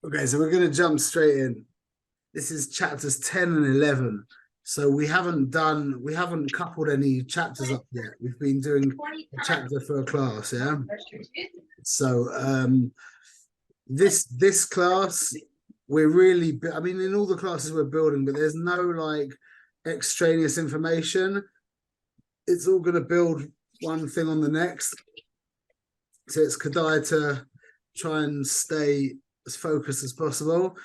Okay, so we're going to jump straight in. This is chapters 10 and 11. So we haven't coupled any chapters up yet. We've been doing a chapter for a class, yeah? So this class, we're really, I mean, in all the classes we're building, but there's no like extraneous information. It's all going to build one thing on the next. So it's Kedai to try and stay as focused as possible.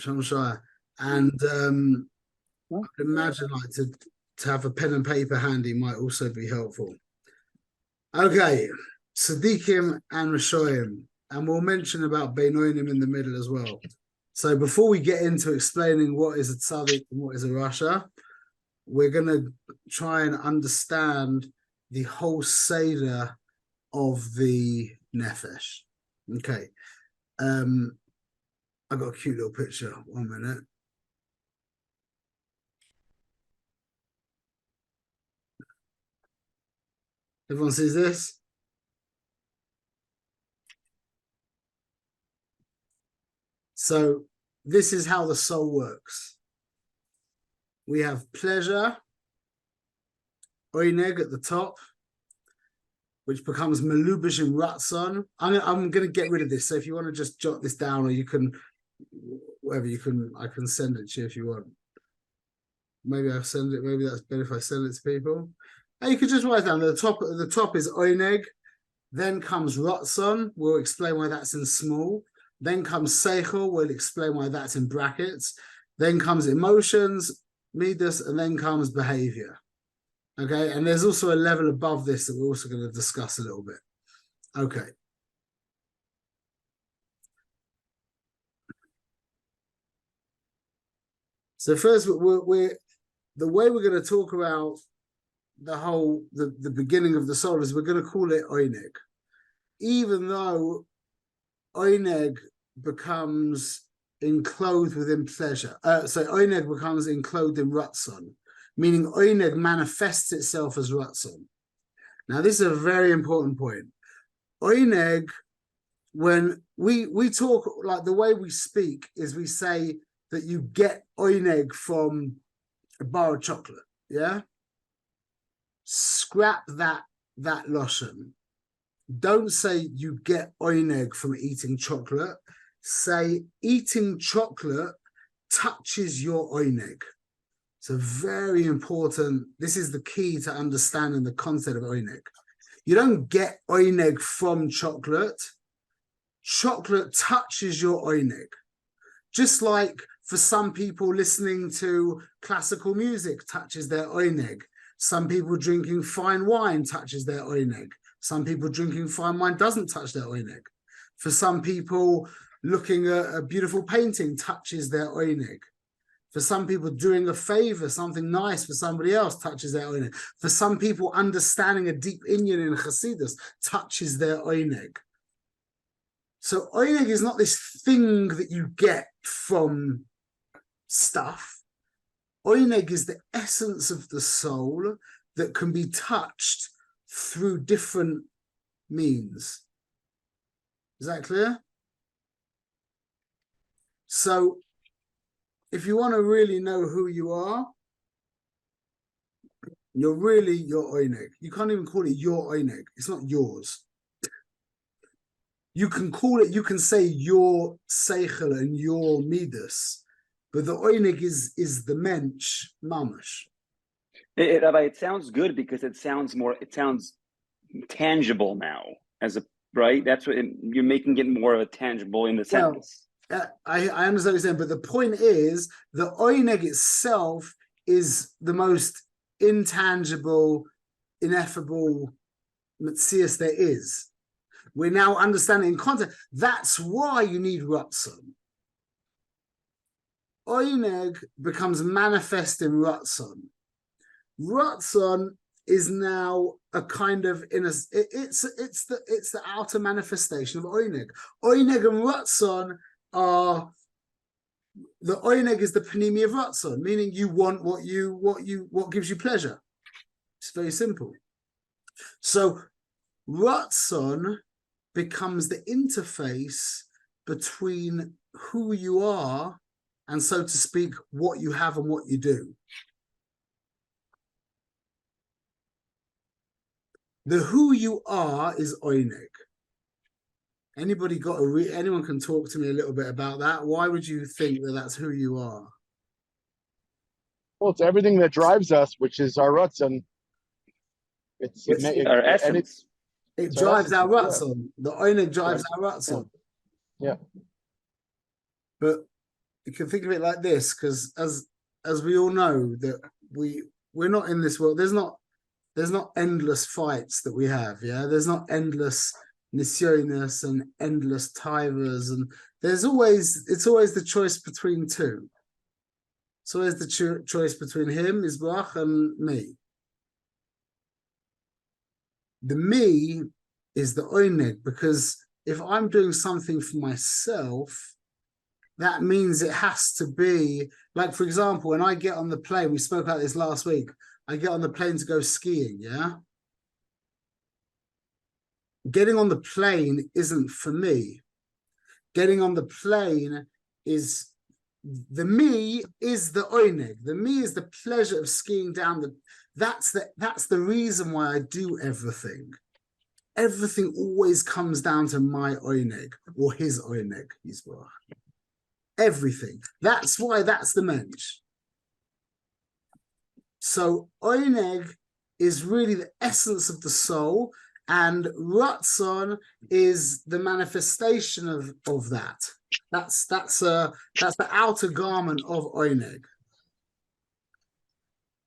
And I could imagine like to have a pen and paper handy might also be helpful. Okay, Tzadikim and Rashoim, and we'll mention about Beinonim in the middle as well. So before we get into explaining what is a Tzadik and what is a Rasha, we're going to try and understand the whole Seder of the Nefesh. Okay. I got a cute little picture. 1 minute. Everyone sees this? So this is how the soul works. We have pleasure, oineg at the top, which becomes melubish in ratzon. I'm going to get rid of this. So if you want to just jot this down, or you can, whatever you can, I can send it to you if you want. Maybe I'll send it. Maybe that's better if I send it to people. And you could just write down the top is oineg. Then comes ratzon. We'll explain why that's in small. Then comes seichel. We'll explain why that's in brackets. Then comes emotions, midas, and then comes behavior. Okay, and there's also a level above this that we're also going to discuss a little bit. Okay. So first, the way we're going to talk about the beginning of the soul is we're going to call it oineg, even though oineg becomes enclosed within pleasure. So oineg becomes enclosed in ratzon, meaning oineg manifests itself as ratzon. Now, this is a very important point. Oineg, when we talk, like the way we speak is we say that you get oineg from a bar of chocolate, yeah? Scrap that lotion. Don't say you get oineg from eating chocolate. Say eating chocolate touches your oineg. So very important. This is the key to understanding the concept of oineg. You don't get oineg from chocolate. Chocolate touches your oineg. Just like for some people listening to classical music touches their oineg. Some people drinking fine wine touches their oineg. Some people drinking fine wine doesn't touch their oineg. For some people, looking at a beautiful painting touches their oineg. For some people, doing a favor, something nice for somebody else touches their oineg. For some people, understanding a deep inyan in Hasidus touches their oineg. So oineg is not this thing that you get from stuff. Oineg is the essence of the soul that can be touched through different means. Is that clear? So if you want to really know who you are, you're really your oineg. You can't even call it your oineg. It's not yours. You can call it, you can say your seichel and your midas, but the oineg is the mensch, mamash. Rabbi, it sounds good because it sounds tangible now, right? That's what you're making it more of a tangible in the sentence. I understand what you're saying, but the point is the oineg itself is the most intangible, ineffable metzias there is. We're now understanding in context. That's why you need ratzon. Oineg becomes manifest in ratzon. Ratzon is now a kind of it's the outer manifestation of oineg. Oineg and ratzon are, the oineg is the panimi of ratzon, meaning you want what gives you pleasure. It's very simple. So ratzon becomes the interface between who you are and, so to speak, what you have and what you do. The who you are is oineg. Anybody got anyone can talk to me a little bit about that? Why would you think that that's who you are? Well, it's everything that drives us, which is our ratzon. It's our essence. It drives our ratzon. The oineg drives our ratzon. Yeah. But you can think of it like this, because as we all know, that we're not in this world. There's not endless fights that we have. Yeah, there's not endless nisyonis and endless tivers, and it's always the choice between two. It's always the choice between him, Yisbarach, and me. The me is the oineg, because if I'm doing something for myself, that means it has to be, like, for example, when I get on the plane, we spoke about this last week, I get on the plane to go skiing, yeah? Getting on the plane isn't for me. Getting on the plane is, the me is the oineg. The me is the pleasure of skiing down that's the reason why I do everything. Everything always comes down to my oineg, or his oineg, Yisbarach. Everything. That's why that's the mensch. So oineg is really the essence of the soul, and ratzon is the manifestation of that. That's the outer garment of oineg.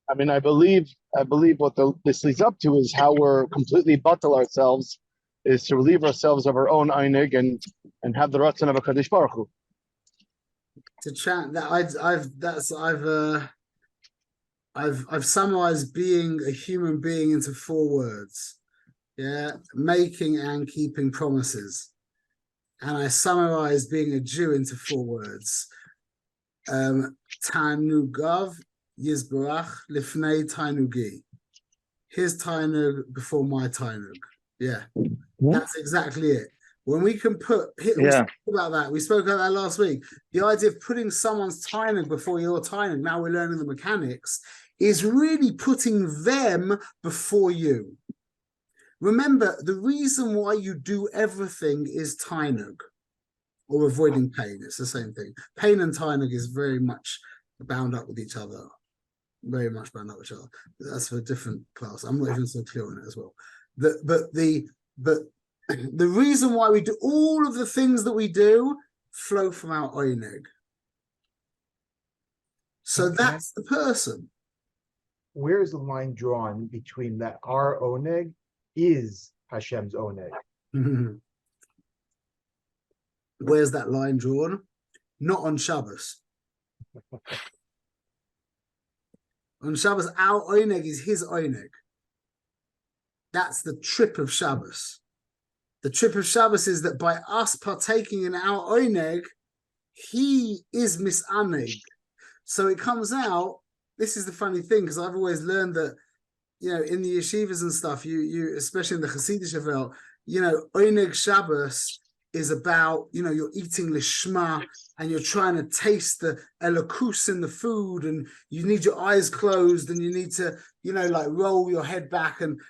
I mean, I believe what this leads up to is how we're completely batal ourselves, is to relieve ourselves of our own einig and have the ratzon of a Kadosh Baruch Hu. To chant that I've summarized being a human being into 4 words. Yeah, making and keeping promises. And I summarized being a Jew into 4 words. Tanugav Yisbarach lifnei tainugi. His tainug before my tainug. Yeah, that's exactly it. When we can we spoke about that. We spoke about that last week. The idea of putting someone's tainug before your tainug, now we're learning the mechanics, is really putting them before you. Remember, the reason why you do everything is tainug, or avoiding pain. It's the same thing. Pain and tainug is very much bound up with each other. Very much bound up with each other. That's for a different class. I'm not even so clear on it as well. But the reason why we do all of the things that we do flow from our oineg. So that's the person. Where is the line drawn between that our oneg is Hashem's oneg? Where's that line drawn? Not on Shabbos. On Shabbos, our oineg is his oineg. That's the trip of Shabbos. The trip of Shabbos is that by us partaking in our oineg, he is misaneg. So it comes out, this is the funny thing, because I've always learned that, in the yeshivas and stuff, you especially in the Hasidic Shavuot, oineg Shabbos is about, you're eating lishma and you're trying to taste the elokus in the food, and you need your eyes closed and you need to, like roll your head back and,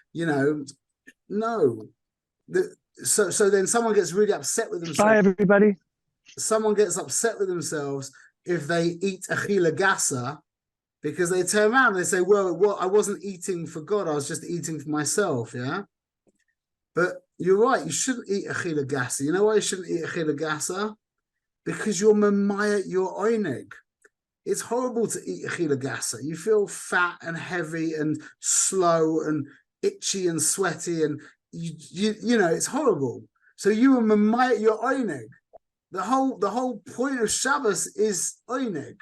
no. So then someone gets really upset with themselves. Bye, everybody. Someone gets upset with themselves if they eat achila gasa, because they turn around and they say, well, I wasn't eating for God, I was just eating for myself, yeah? But you're right, you shouldn't eat achila gasa. You know why you shouldn't eat achila gasa? Because you're mamaya your oineg. It's horrible to eat achila gasa. You feel fat and heavy and slow and itchy and sweaty, and it's horrible. So you are mamaya your oineg. The whole point of Shabbos is oineg.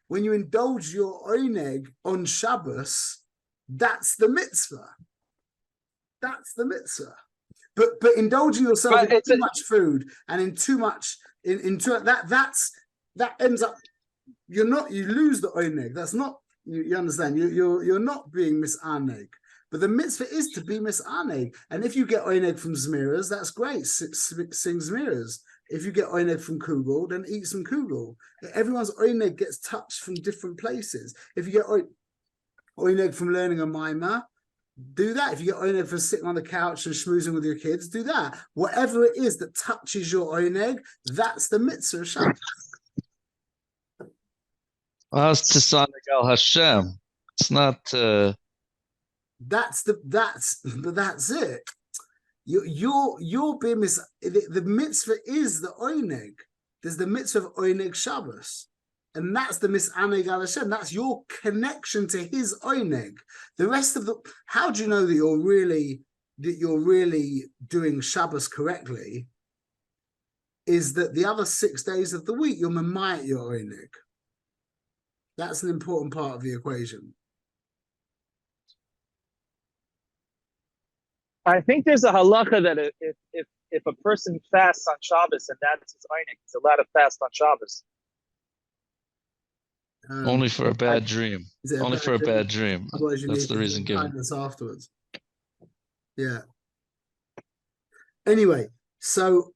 When you indulge your oineg on Shabbos, that's the mitzvah. That's the mitzvah. But indulging yourself in too much food and in too much that ends up you lose the oineg. That's not you understand. You're not being misaneg. But the mitzvah is to be misaneg. And if you get oineg from zmiras, that's great. Sing zmiras. if you get oineg from kugel, then eat some kugel. Everyone's oineg gets touched from different places. If you get oineg from learning a mimer, do that. If you get oineg from sitting on the couch and schmoozing with your kids, do that. Whatever it is that touches your oineg, that's the mitzvah of Shabbos. As Tzadik al Hashem. It's not. That's it. You're being the mitzvah is the oineg. There's the mitzvah of oineg Shabbos, and that's the misaneg al Hashem. That's your connection to His oineg. The rest of how do you know that you're really doing Shabbos correctly? Is that the other 6 days of the week you're mamayat your oineg? That's an important part of the equation. I think there's a halacha that if a person fasts on Shabbos and that's his einik, he's allowed to fast on Shabbos. Only for a bad dream. Only for a bad dream. Otherwise you That's need the to reason do given. kindness afterwards. Yeah. Anyway, so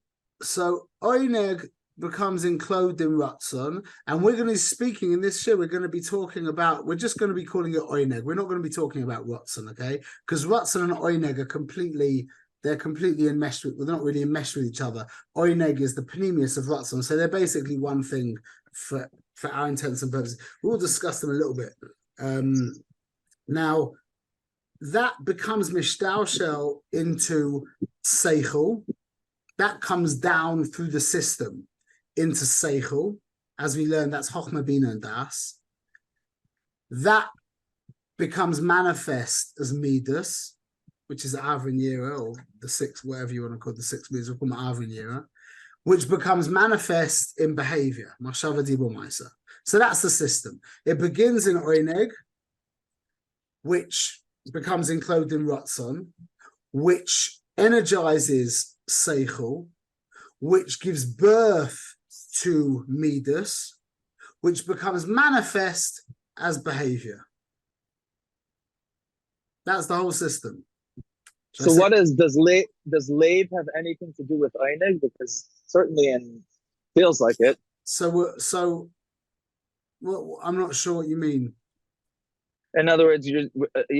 oineg becomes enclosed in Ratzon, and we're going to be speaking in this show. We're going to be talking about. We're just going to be calling it oineg. We're not going to be talking about Ratzon, okay? Because Ratzon and oineg are completely enmeshed with. They're not really enmeshed with each other. Oineg is the panemius of Ratzon, so they're basically one thing for our intents and purposes. We'll discuss them a little bit. Now, that becomes mishtaushel into seichel. That comes down through the system into seichel. As we learn, that's chochmah, bina, and das. That becomes manifest as midas, which is Avrin Yira, or the six, whatever you want to call it, the 6 midas, we'll call them Avrin Yira, which becomes manifest in behavior. Mashava dibur ma'isa. So that's the system. It begins in oineg, which becomes enclosed in ratzon, which energizes seichel, which gives birth to midas, which becomes manifest as behavior. That's the whole system. So what does lave have anything to do with einig? Because certainly, and feels like it. So well, I'm not sure what you mean. In other words, you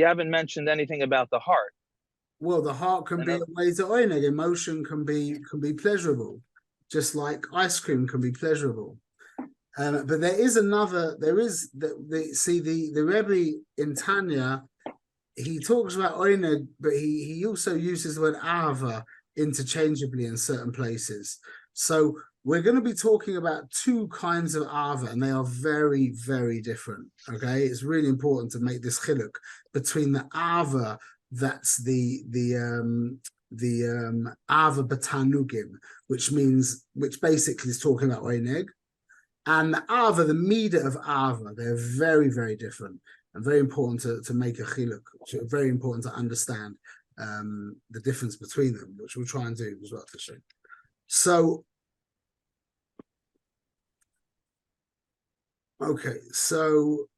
haven't mentioned anything about the heart. Well, the heart can be a way to oineg. Emotion can be pleasurable, just like ice cream can be pleasurable. But there is another. There is the Rebbe in Tanya. He talks about oineg, but he also uses the word ava interchangeably in certain places. So we're going to be talking about 2 kinds of ava, and they are very, very different. Okay, it's really important to make this chiluk between the ava that's the ava batanugim, which basically is talking about oineg, and the ava, the midah of ava. They're very, very different. And very important to make a chiluk, very important to understand the difference between them, which we'll try and do as well. So, okay, so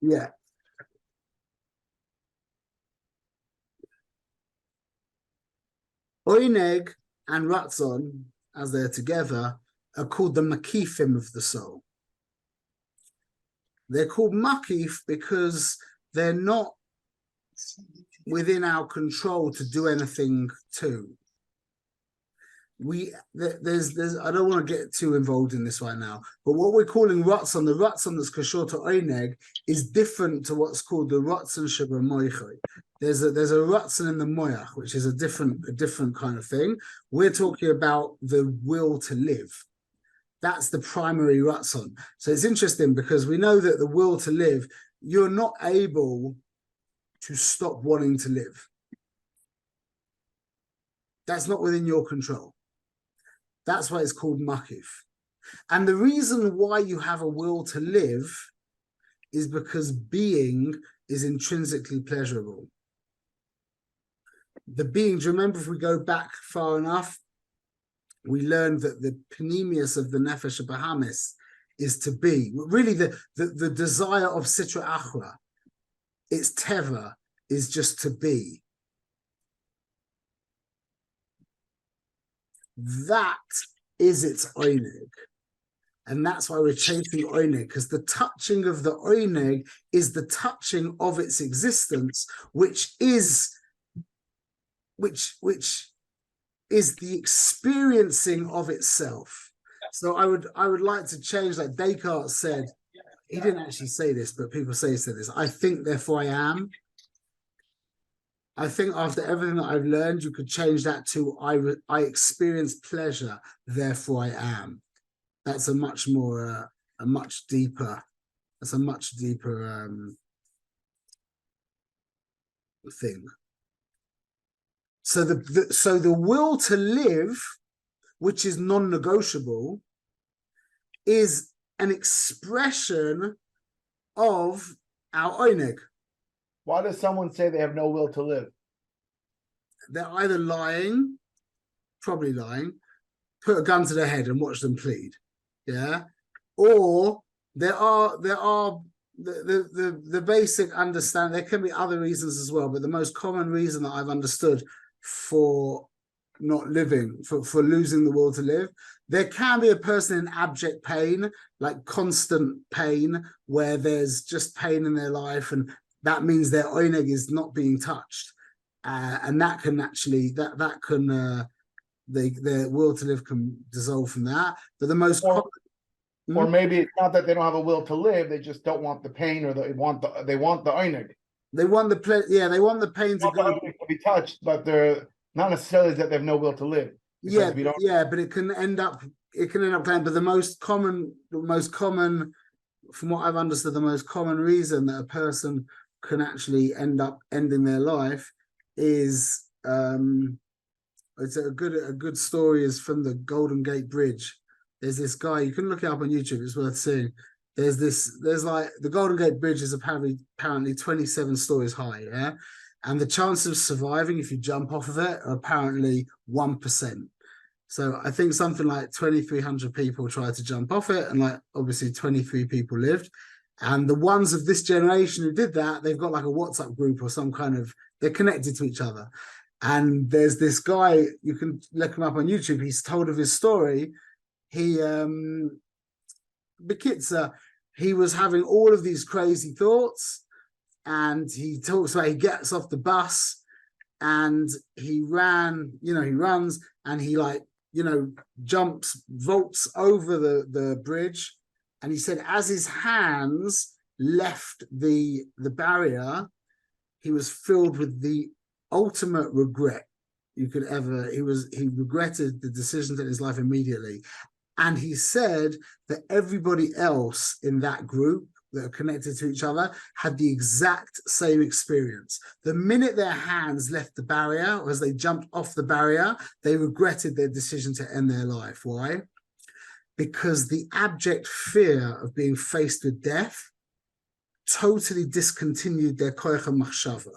yeah. Oineg and Ratzon, as they're together, are called the makifim of the soul. They're called makif because they're not within our control to do anything to. There's I don't want to get too involved in this right now, but what we're calling Ratzon, the Ratzon that's kashor to oineg, is different to what's called the Ratzon sheba moichai. There's a Ratzon in the moyach, which is a different kind of thing. We're talking about the will to live. That's the primary Ratzon. So it's interesting because we know that the will to live, you're not able to stop wanting to live. That's not within your control. That's why it's called makif. And the reason why you have a will to live is because being is intrinsically pleasurable. The being, do you remember, if we go back far enough, we learned that the panemius of the nefesh bahamis is to be. Really, the desire of sitra achra, its teva, is just to be. That is its oineg. And that's why we're chasing oineg, because the touching of the oineg is the touching of its existence, which is the experiencing of itself. So I would like to change, like Descartes said, he didn't actually say this, but people say he said this, I think, therefore I am. I think after everything that I've learned, you could change that to I experience pleasure, therefore I am. That's a much more, a much deeper thing. So the will to live, which is non-negotiable, is an expression of our oineg. Why does someone say they have no will to live? They're either lying, probably lying, put a gun to their head and watch them plead, yeah, or there are the basic understanding. There can be other reasons as well, but the most common reason that I've understood for not living, for losing the will to live, there can be a person in abject pain, like constant pain, where there's just pain in their life, and that means their oineg is not being touched, and that can actually their will to live can dissolve from that. But the most or maybe it's not that they don't have a will to live; they just don't want the pain, or they want the oineg. They want the they want the pain to be touched, but they're not necessarily that they have no will to live. Yeah, but it can end up playing. But the most common, from what I've understood, the most common reason that a person can actually end up ending their life is it's a good story is from the Golden Gate Bridge. There's this guy, you can look it up on YouTube, it's worth seeing. There's like the Golden Gate Bridge is apparently 27 stories high, yeah? And the chance of surviving if you jump off of it are apparently 1%. So I think something like 2,300 people tried to jump off it, and like obviously 23 people lived. And the ones of this generation who did that, they've got like a WhatsApp group or some kind of, they're connected to each other. And there's this guy, you can look him up on YouTube, he's told of his story. Bekitzer, he was having all of these crazy thoughts, and he talks about he gets off the bus and he runs and he vaults over the bridge. And he said as his hands left the barrier, he was filled with the ultimate regret you could ever. He regretted the decisions in his life immediately. And he said that everybody else in that group that are connected to each other had the exact same experience. The minute their hands left the barrier, or as they jumped off the barrier, they regretted their decision to end their life. Why? Because the abject fear of being faced with death totally discontinued their koach machshava.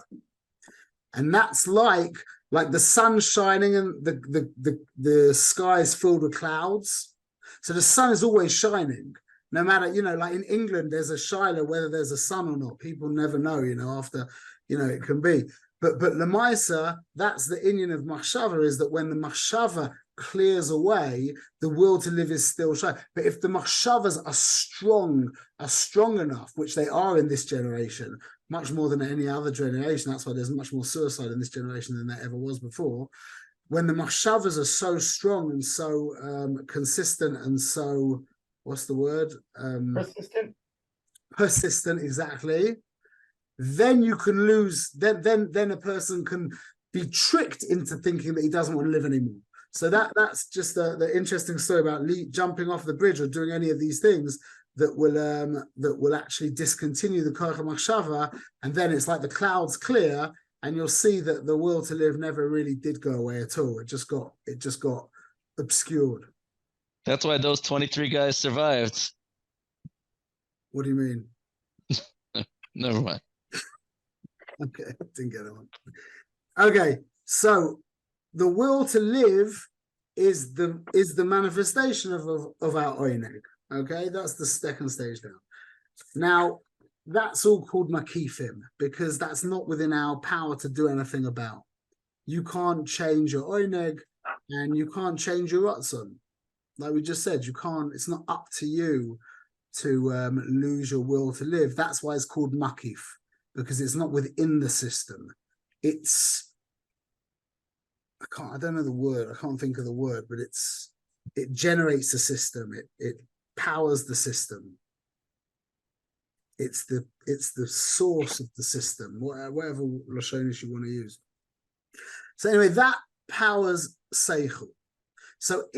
And that's like the sun shining and the sky is filled with clouds. So the sun is always shining, no matter, like in England, there's a Shiloh, whether there's a sun or not. People never know, after, it can be. But Lamaisa, that's the inyan of machshava, is that when the machshava clears away, the will to live is still shining. But if the machshavas are strong enough, which they are in this generation, much more than any other generation, that's why there's much more suicide in this generation than there ever was before. When the machshavas are so strong and so consistent and so, what's the word? Persistent, exactly. Then you can lose. Then a person can be tricked into thinking that he doesn't want to live anymore. So that's just the interesting story about jumping off the bridge or doing any of these things that will actually discontinue the koach machshava, and then it's like the clouds clear. And you'll see that the will to live never really did go away at all. It just got obscured. That's why those 23 guys survived. What do you mean? Never mind. Okay, didn't get that one. Okay, so the will to live is the manifestation of our oineg. Okay, that's the second stage now. Now, that's all called makifim, because that's not within our power to do anything about. You can't change your oineg, and you can't change your ratzon. Like we just said, you can't. It's not up to you to lose your will to live. That's why it's called makif, because it's not within the system. It's I don't know the word. I can't think of the word, but it generates the system. It powers the system. It's the source of the system, whatever lashonis you want to use. So anyway, that powers seichel. So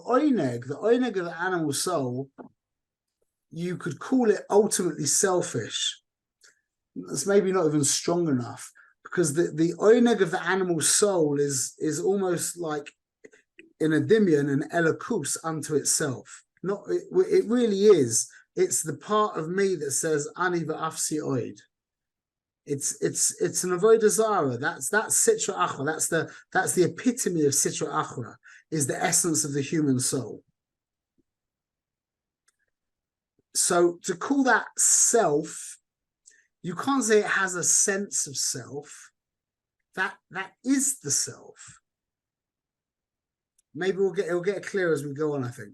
oineg, the oineg of the animal soul, you could call it ultimately selfish. That's maybe not even strong enough, because the oineg of the animal soul is almost like in a dimion, an elokus unto itself. It really is. It's the part of me that says ani v'afsi oid. It's an avodah zara. That's sitra achra. That's the epitome of sitra achra. Is the essence of the human soul. So to call that self, you can't say it has a sense of self. That is the self. Maybe it'll get clear as we go on, I think.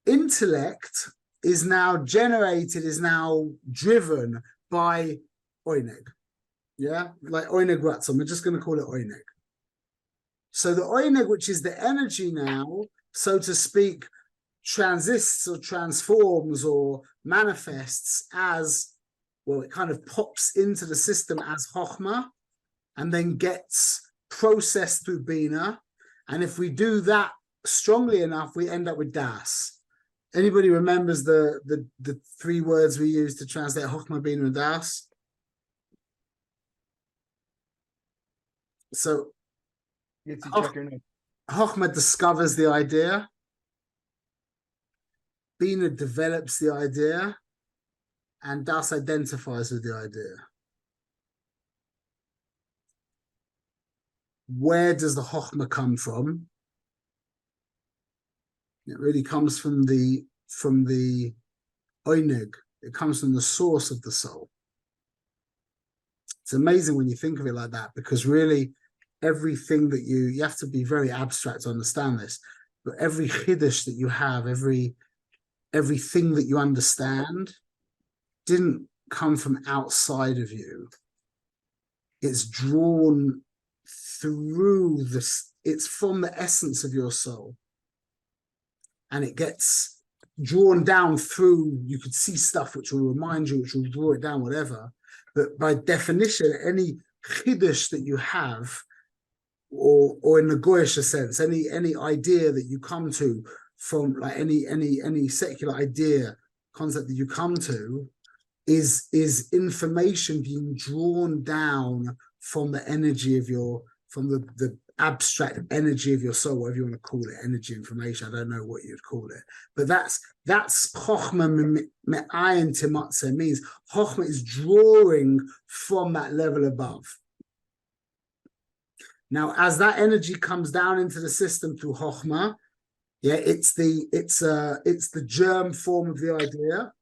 Intellect is now generated, is now driven by oineg. Yeah, like oineg ratzon. We're just going to call it oineg. So the oineg, which is the energy now, so to speak, transists or transforms or manifests as, well, it kind of pops into the system as chokhmah and then gets processed through bina. And if we do that strongly enough, we end up with das. Anybody remembers the three words we use to translate chokhmah, bina, and das? So chokhmah discovers the idea. Bina develops the idea, and das identifies with the idea. Where does the chokhmah come from? It really comes from the oineg. It comes from the source of the soul. It's amazing when you think of it like that, because really everything that you have to be very abstract to understand this, but every chiddush that you have, everything that you understand didn't come from outside of you. It's drawn through this, it's from the essence of your soul. And it gets drawn down through, you could see stuff which will remind you, which will draw it down, whatever. But by definition, any chiddush that you have, or in the goyish sense, any idea that you come to from, like any secular idea, concept that you come to, is information being drawn down from the energy of from the abstract energy of your soul, whatever you want to call it, energy, information, I don't know what you'd call it. But that's chokhmah me'ayin timatzeh, means chokhmah is drawing from that level above. Now, as that energy comes down into the system through chokhmah, yeah, it's the germ form of the idea.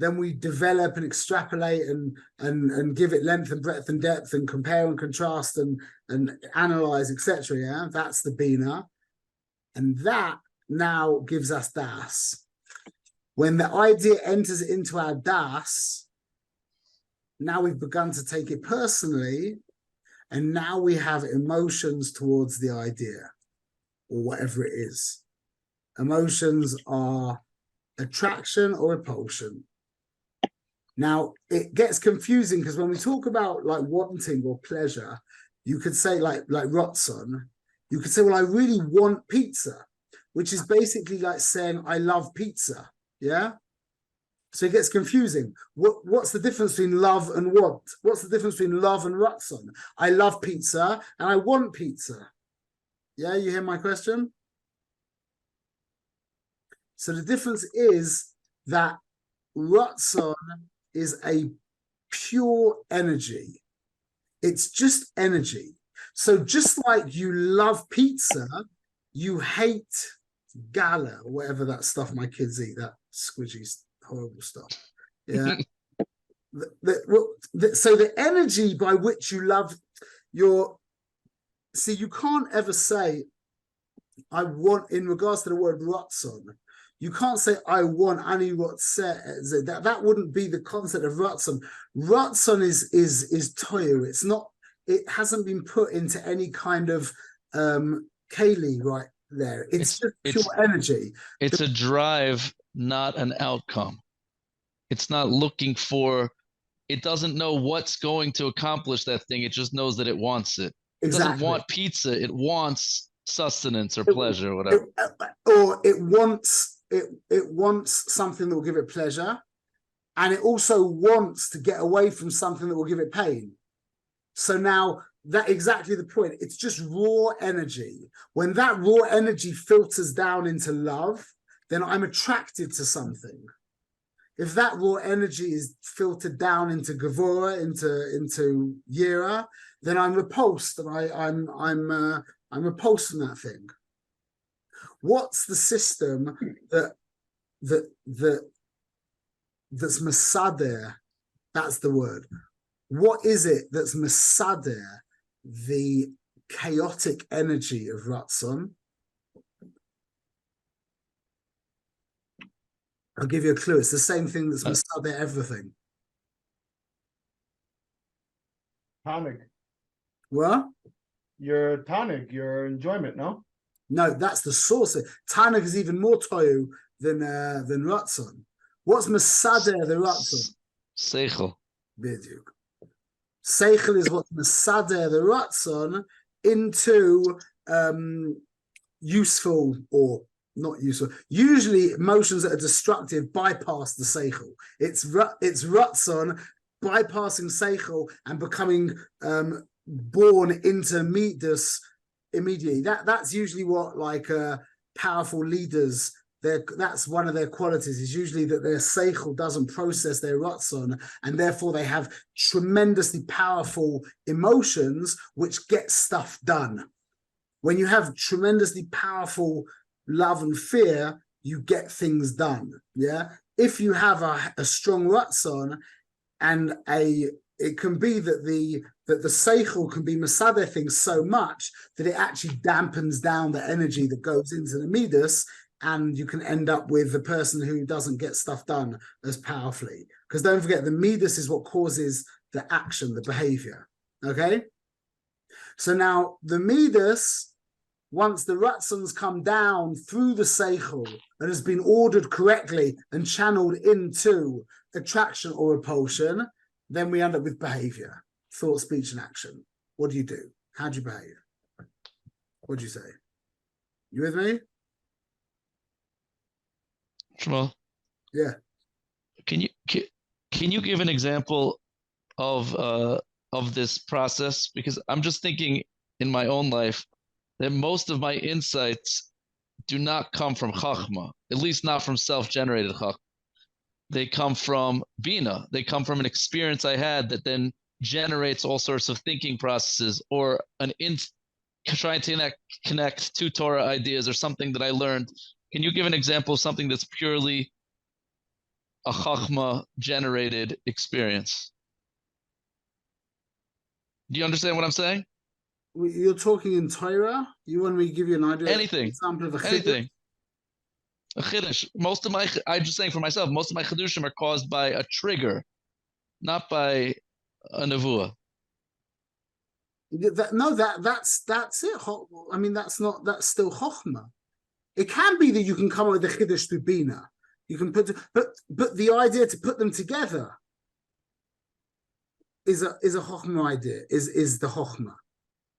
Then we develop and extrapolate and give it length and breadth and depth and compare and contrast and analyze, etc. Yeah, that's the bina, and that now gives us das. When the idea enters into our das, now we've begun to take it personally, and now we have emotions towards the idea or whatever it is. Emotions are attraction or repulsion. Now, it gets confusing because when we talk about like wanting or pleasure, you could say like Rotzon, you could say, well, I really want pizza, which is basically like saying, I love pizza, yeah? So it gets confusing. What's the difference between love and want? What's the difference between love and Rotzon? I love pizza and I want pizza. Yeah, you hear my question? So the difference is that Rotzon is a pure energy. It's just energy. So just like you love pizza, you hate gala or whatever that stuff my kids eat, that squidgy horrible stuff. Yeah. So the energy by which you love you can't ever say, I want, in regards to the word Ratzon, you can't say, I want Ani Rotzeh. That wouldn't be the concept of Ratzon. Ratzon is toyu. It's not, it hasn't been put into any kind of keli right there. It's just pure energy. It's a drive, not an outcome. It's not looking for, it doesn't know what's going to accomplish that thing. It just knows that it wants it. It doesn't want pizza. It wants sustenance or pleasure or whatever. It wants something that will give it pleasure. And it also wants to get away from something that will give it pain. So now that's exactly the point. It's just raw energy. When that raw energy filters down into love, then I'm attracted to something. If that raw energy is filtered down into Gevura, into Yira, then I'm repulsed, and I'm repulsed from that thing. What's the system that's masader? That's the word. What is it that's masader the chaotic energy of Ratzon? I'll give you a clue. It's the same thing that's masader everything. Tonic. What? Your tonic, your enjoyment, no? No, that's the source. Tanakh is even more toyu than Ratzon. What's masader the Ratzon? Seichel. Biduk. Seichel is what's masader the Ratzon into useful or not useful. Usually emotions that are destructive bypass the Seichel. It's Ratzon bypassing Seichel and becoming born into Midas immediately. That's usually what powerful leaders, that's one of their qualities, is usually that their Seichel doesn't process their Ratzon, and therefore they have tremendously powerful emotions which get stuff done. When you have tremendously powerful love and fear, you get things done. Yeah. If you have a strong Ratzon, and it can be that the Seichel can be masader things so much that it actually dampens down the energy that goes into the Midas, and you can end up with the person who doesn't get stuff done as powerfully. Because don't forget, the Midas is what causes the action, the behavior. Okay? So now the Midas, once the Ratzons come down through the Seichel and has been ordered correctly and channeled into attraction or repulsion, then we end up with behavior, thought, speech, and action. What do you do? How do you behave? What do you say? You with me? Shmuel, Yeah. Can you give an example of this process? Because I'm just thinking in my own life that most of my insights do not come from Chachma, at least not from self-generated Chachma. They come from Bina. They come from an experience I had that then generates all sorts of thinking processes, or trying to connect two Torah ideas or something that I learned. Can you give an example of something that's purely a Chachma generated experience? Do you understand what I'm saying? You're talking in Torah? You want me to give you an idea? Anything. Example of a Anything. A chiddush. I'm just saying for myself, most of my chidushim are caused by a trigger, not by a nevuah. That's it. I mean, that's still chokhmah. It can be that you can come up with a chiddush through bina. You can but the idea to put them together is a chokhmah idea. Is the chokhmah.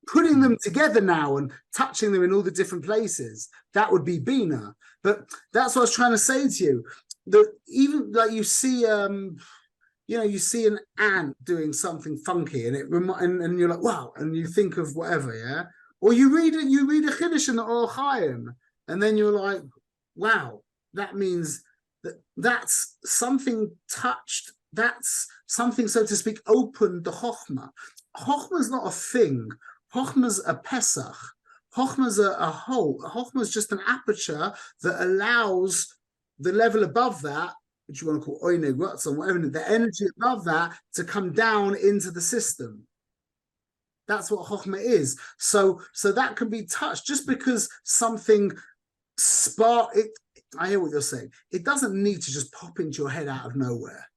Putting them together now and touching them in all the different places, that would be bina. But that's what I was trying to say to you. That even like you see, you see an ant doing something funky, and and you're like, wow, and you think of whatever, yeah. Or you read a chiddush in the Or Chaim, and then you're like, wow, that means that's something touched. That's something, so to speak, opened the chokhmah. Chokhmah is not a thing. Chokhmah's a Pesach. Chokhmah's a hole. Chokhmah's just an aperture that allows the level above that which you want to call oineg, ratzon, whatever, the energy above that to come down into the system. That's what chokhmah is. So that can be touched just because something spark it. I hear what you're saying. It doesn't need to just pop into your head out of nowhere.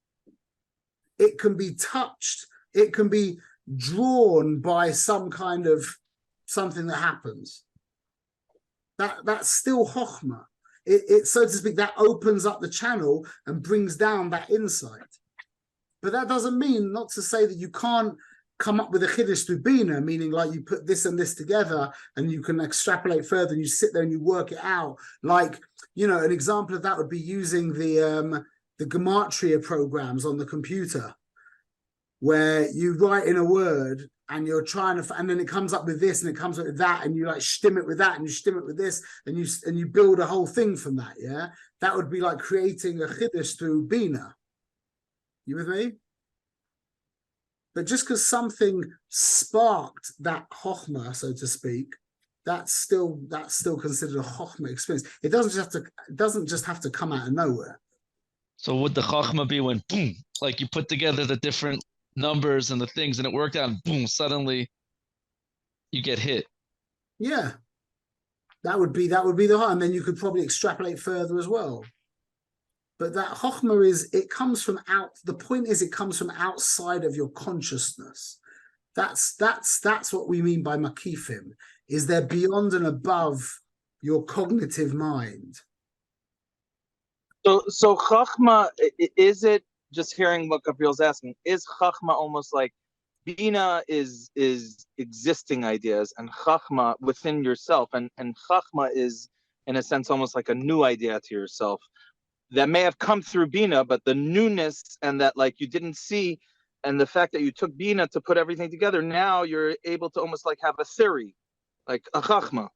It can be touched. It can be drawn by some kind of something that happens. That's still chokhmah. It so to speak, that opens up the channel and brings down that insight. But that doesn't mean not to say that you can't come up with a chiddush through bina, meaning like you put this and this together and you can extrapolate further and you sit there and you work it out. Like, you know, an example of that would be using the gematria programs on the computer, where you write in a word and you're trying to, and then it comes up with this and it comes up with that, and you like stim it with that and you stim it with this, and you build a whole thing from that. Yeah, that would be like creating a chiddush through bina. You with me? But just because something sparked that chokhmah, so to speak, that's still considered a chokhmah experience. It doesn't just have to come out of nowhere. So would the chokhmah be when boom, like you put together the different numbers and the things and it worked out and boom, suddenly you get hit? Yeah. That would be the heart. And then you could probably extrapolate further as well. But that chokhmah it comes from out. The point is, it comes from outside of your consciousness. That's what we mean by makifim. Is they're beyond and above your cognitive mind. So chachma, is it, just hearing what Gabriel's asking, is chachma almost like bina is existing ideas and chachma within yourself, and chachma is in a sense almost like a new idea to yourself that may have come through bina, but the newness and that like you didn't see, and the fact that you took bina to put everything together, now you're able to almost like have a theory, like a chachma.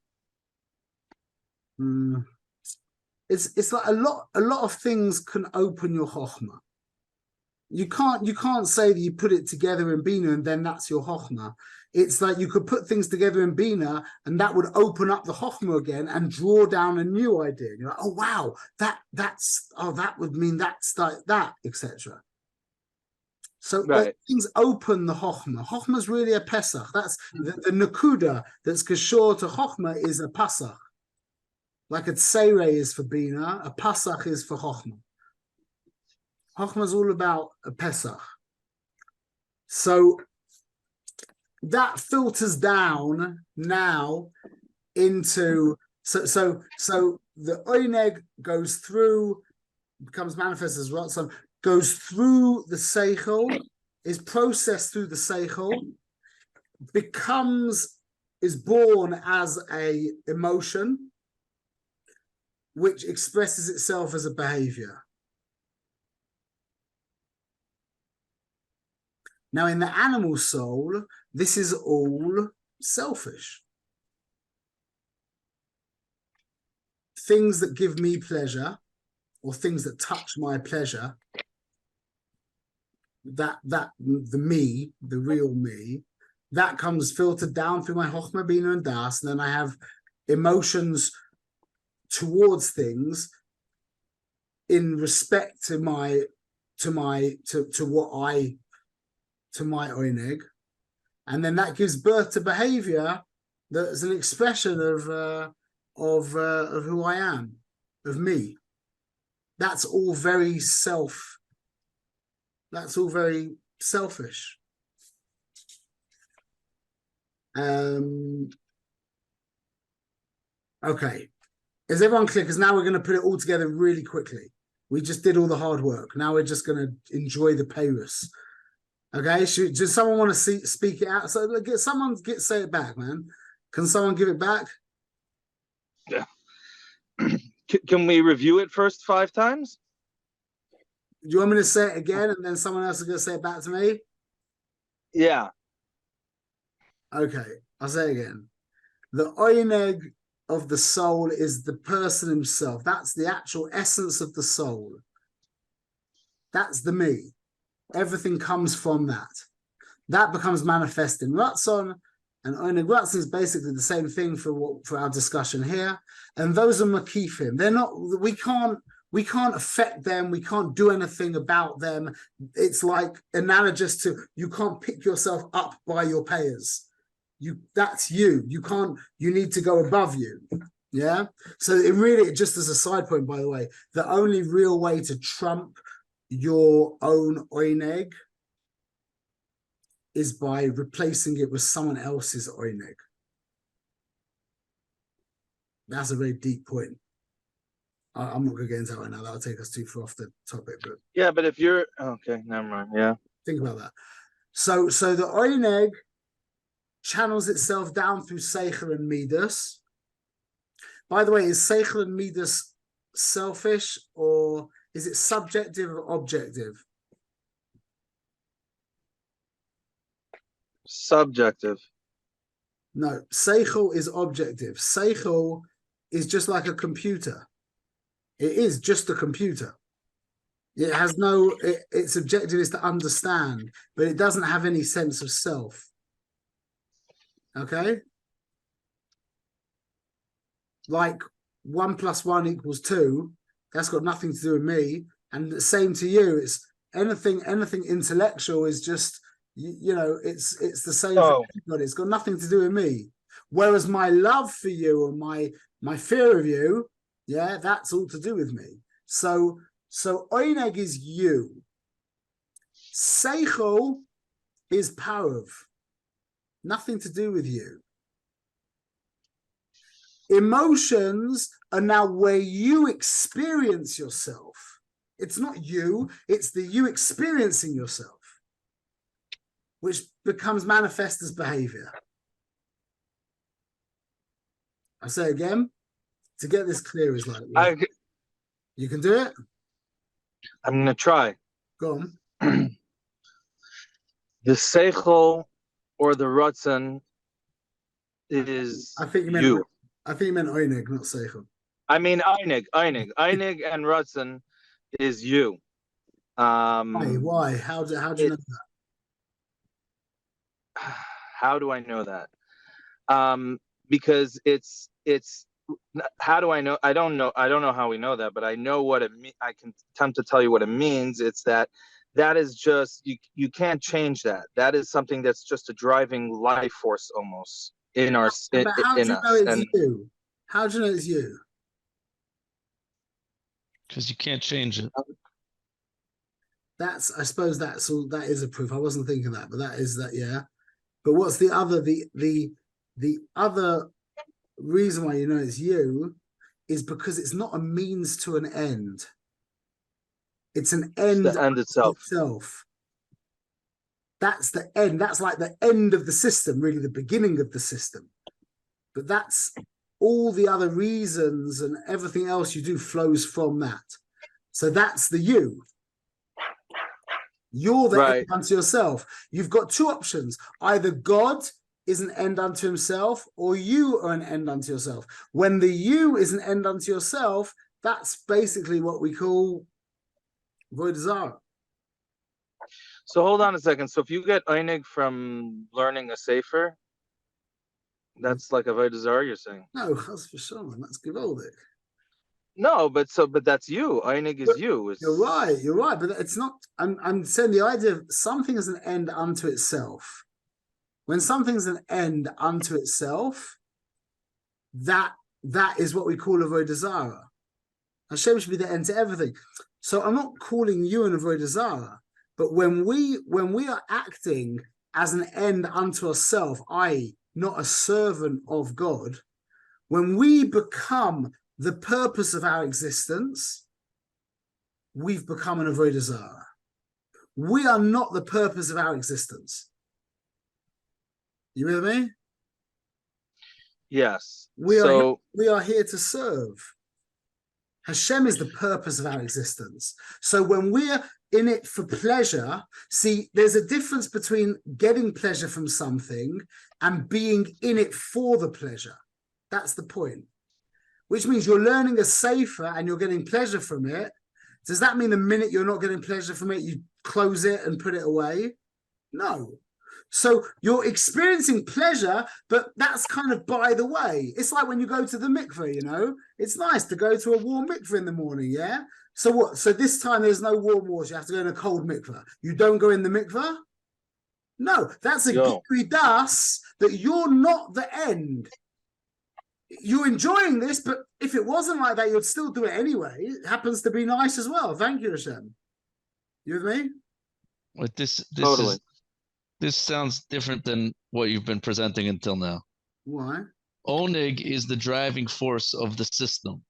It's like a lot of things can open your chokhmah. You can't say that you put it together in bina and then that's your chokhmah. It's like you could put things together in bina and that would open up the chokhmah again and draw down a new idea. You're like, oh wow, that would mean that's like that, etc. So right. Things open the chokhmah. Chokhmah is really a pesach. That's the nakuda that's kashor to chokhmah is a pasach. Like a tseireh is for bina, a pasach is for chokhmah. Chokhmah is all about a pesach. So that filters down now into so the oineg goes through, becomes manifest as ratzon, goes through the seichel, is processed through the seichel, is born as a emotion, which expresses itself as a behavior. Now, in the animal soul, this is all selfish. Things that give me pleasure, or things that touch my pleasure, the me, the real me, that comes filtered down through my chokhmah, bina, and das, and then I have emotions towards things in respect to my oineg, and then that gives birth to behavior that's an expression of who I am, of me. That's all very selfish. Okay. Is everyone clear? Because now we're going to put it all together really quickly. We just did all the hard work. Now we're just going to enjoy the payrus. Okay, does someone want to speak it out? So say it back, man. Can someone give it back? Yeah. Can we review it first 5 times? Do you want me to say it again and then someone else is going to say it back to me? Yeah. Okay, I'll say it again. The oineg of the soul is the person himself. That's the actual essence of the soul. That's the me. Everything comes from that. That becomes manifest in Ratzon, and Oneg Ratzon is basically the same thing for our discussion here. And those are Makifim. They're not. We can't affect them. We can't do anything about them. It's like analogous to you can't pick yourself up by your payers. That's you. You can't, you need to go above you. Yeah. So it really, just as a side point, by the way, the only real way to trump your own oineg is by replacing it with someone else's oineg. That's a very deep point. I'm not going to get into that right now. That'll take us too far off the topic. But Yeah, but if you're okay, never mind. Yeah. think about that. So the oineg channels itself down through seichel and midas. By the way, is seichel and midas selfish, or is it subjective or objective? Subjective. No, seichel is objective. Seichel is just like a computer. It is just a computer. It has no, its objective is to understand, but it doesn't have any sense of self. Okay? Like 1 + 1 = 2, that's got nothing to do with me. And the same to you. It's anything intellectual is just, you know, it's the same for everybody. It's got nothing to do with me. Whereas my love for you or my fear of you, yeah, that's all to do with me. So oineg is you. Seichel is parov. Nothing to do with you. Emotions are now where you experience yourself. It's not you, it's the you experiencing yourself, which becomes manifest as behavior. I say again, to get this clear is like, you can do it? I'm going to try. Go on. The seichel or the ratzon is I think you meant oineg, not seichel. I mean einig and ratzon is you. Why? How do you know that? How do I know that? Because it's how do I know? I don't know how we know that, but I know what it means. I can attempt to tell you what it means. It's that is just you can't change that. That is something that's just a driving life force almost in our But how do in you us. know it's And you? How do you know it's you? Because you can't change it. I suppose that's all. That is a proof. I wasn't thinking that, but that is that. Yeah. But what's the other? The other reason why you know it's you is because it's not a means to an end. It's an end. the end itself. That's the end. That's like the end of the system, really the beginning of the system. But that's all the other reasons and everything else you do flows from that. So that's the you. You're the end unto yourself. You've got two options. Either God is an end unto himself, or you are an end unto yourself. When the you is an end unto yourself, that's basically what we call Avodah Zarah. So hold on a second. So if you get einig from learning a sefer, that's like Avodah Zarah, you're saying? No, that's for sure, man. That's gewaldic. No, but that's you. Einig is you. You're right. But it's not. I'm saying the idea of something as an end unto itself. When something's an end unto itself, that is what we call Avodah Zarah. Hashem should be the end to everything. So I'm not calling you an Avodah Zarah, but when we are acting as an end unto ourselves, i.e., not a servant of God, when we become the purpose of our existence, we've become an Avodah Zarah. We are not the purpose of our existence. You with me? Yes. We are here to serve. Hashem is the purpose of our existence. So when we're in it for pleasure, see, there's a difference between getting pleasure from something and being in it for the pleasure. That's the point. Which means you're learning a sefer and you're getting pleasure from it. Does that mean the minute you're not getting pleasure from it, you close it and put it away? No. So you're experiencing pleasure, but that's kind of by the way. It's like when you go to the mikveh, you know, it's nice to go to a warm mikveh in the morning, yeah? So what? So this time there's no warm water. You have to go in a cold mikveh. You don't go in the mikveh? No, that's a gikui das that you're not the end. You're enjoying this, but if it wasn't like that, you'd still do it anyway. It happens to be nice as well. Thank you, Hashem. You with me? But this Totally. is this sounds different than what you've been presenting until now. Why? Oneg is the driving force of the system.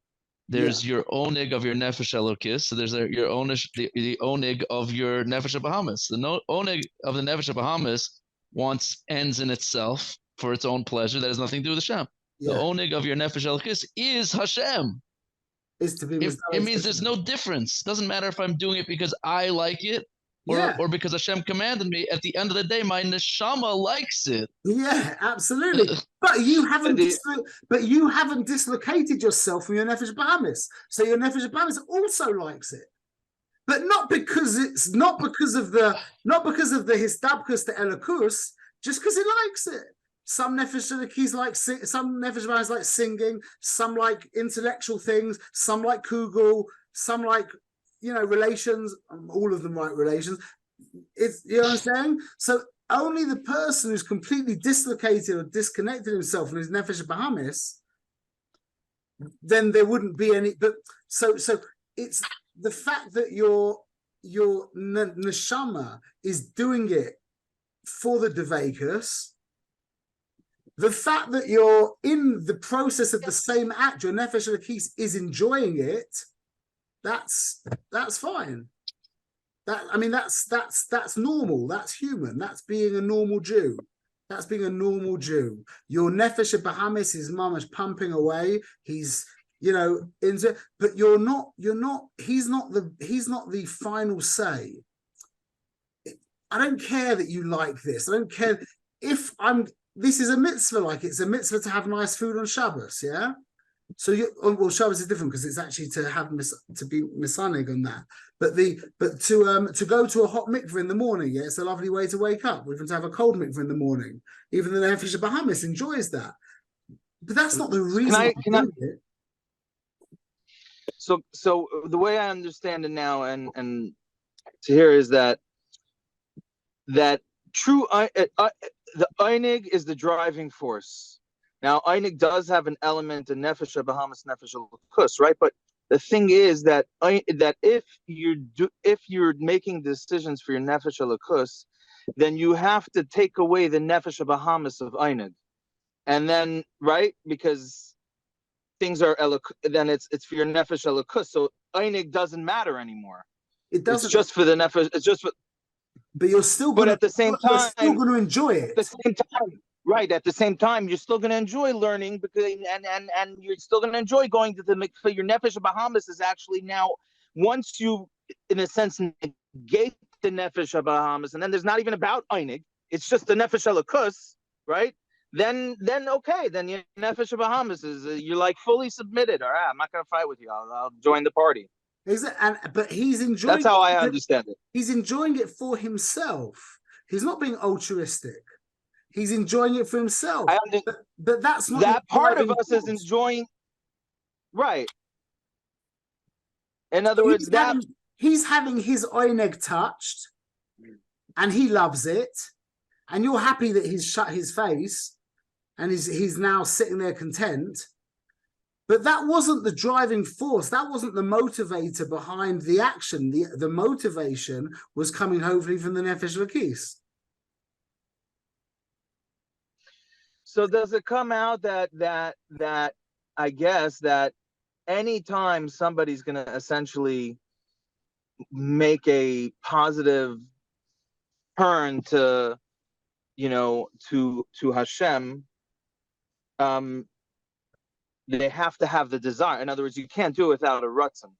There's your oneg of your nefesh elokis. So there's your oneg, the oneg of your nefesh Bahamas. The oneg of the nefesh Bahamas wants ends in itself for its own pleasure. That has nothing to do with Hashem. The oneg of your nefesh elokis is Hashem. Is to be. It means there's no difference. Doesn't matter if I'm doing it because I like it or because Hashem commanded me. At the end of the day, my neshama likes it. Yeah, absolutely. But you haven't dislocated yourself from your nefesh Bahamas. So your nefesh Bahamas also likes it. But not because of the histabkus to elokus, just because it likes it. Some nefesh elokis some nefesh Bahamas like singing, some like intellectual things, some like kugel, some like, you know, relations. All of them like relations. It's, you know what I'm saying? So only the person who's completely dislocated or disconnected himself from his nefesh Bahamas, then there wouldn't be any. But so it's the fact that your neshama is doing it for the devekus. The fact that you're in the process of the same act, your nefesh elokis is enjoying it. That's fine. That's normal. That's human. That's being a normal Jew. That's being a normal Jew. Your nefesh Bahamas is mamash pumping away. He's, you know, into, but you're not. He's not the final say. I don't care that you like this. I don't care if I'm. This is a mitzvah, like it's a mitzvah to have nice food on Shabbos, yeah? So Shabbos is different because it's actually to be misanig on that. But to go to a hot mikveh in the morning, yeah, it's a lovely way to wake up. Even to have a cold mikveh in the morning. Even the Nefesh Bahamas enjoys that. But that's not the reason. It. So the way I understand it now and to hear is that true the Einig is the driving force. Now, Einig does have an element of Nefesh Bahamas, Nefesh Kus, right? But the thing is that if you're making decisions for your Nefesh Kus, then you have to take away the Nefesh Bahamas of Einig, and then right because things are then it's for your Nefesh Kus. So Einig doesn't matter anymore. It doesn't. It's just for the Nefesh. It's just for. But you're still. But at the same time, you're still going to enjoy it. At the same time. Right. At the same time, you're still going to enjoy learning because and you're still going to enjoy going to the mikveh. Your nefesh Bahamas is actually now, once you, in a sense, negate the nefesh Bahamas, and then there's not even about einig. It's just the nefesh elokus, right? Then okay, then your nefesh Bahamas is you're like fully submitted. All right, I'm not going to fight with you. I'll join the party. But he's enjoying. That's how I understand it. He's enjoying it for himself. He's not being altruistic. He's enjoying it for himself. But that's not that part of us is enjoying. Right. In other words, he's having his oineg touched, and he loves it, and you're happy that he's shut his face, and he's now sitting there content. But that wasn't the driving force. That wasn't the motivator behind the action. The motivation was coming hopefully from the nefesh lakis. So does it come out that I guess that anytime somebody's going to essentially make a positive turn to, to Hashem, they have to have the desire. In other words, you can't do it without a rutzon.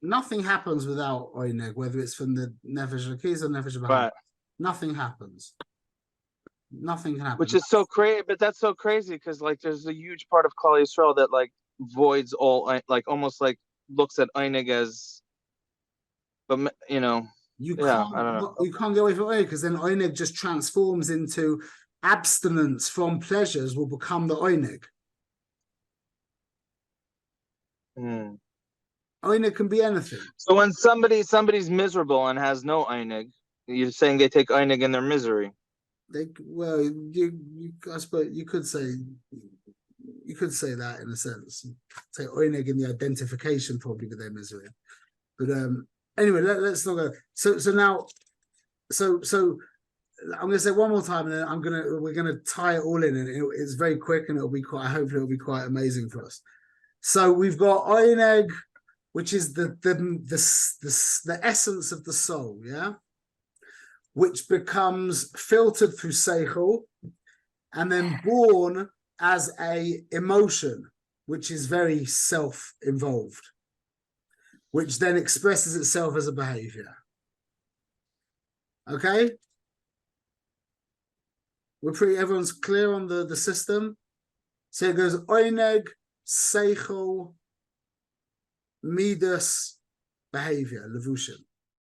Nothing happens without oineg, whether it's from the nefesh lakis or nefesh Bahamas. Right. Nothing happens. Nothing can happen. Which is so crazy, but that's so crazy because like there's a huge part of Klal Yisrael that like voids all, like almost like looks at einig as, but You Yeah, can't I don't know. you can't get away from oneg because then oneg just transforms into abstinence from pleasures will become the oneg. Hmm. Oneg can be anything. So when somebody's miserable and has no einig, you're saying they take einig in their misery. I suppose you could say that in a sense. Say oneg in the identification probably with their misery. But anyway, let's not go. So I'm gonna say one more time, and then we're gonna tie it all in, and it's very quick, and hopefully it'll be quite amazing for us. So we've got oneg, which is the essence of the soul, yeah, which becomes filtered through seichel, and then born as a emotion, which is very self-involved, which then expresses itself as a behavior. Okay? Everyone's clear on the system? So it goes oneg, seichel, midas, behavior, levushin.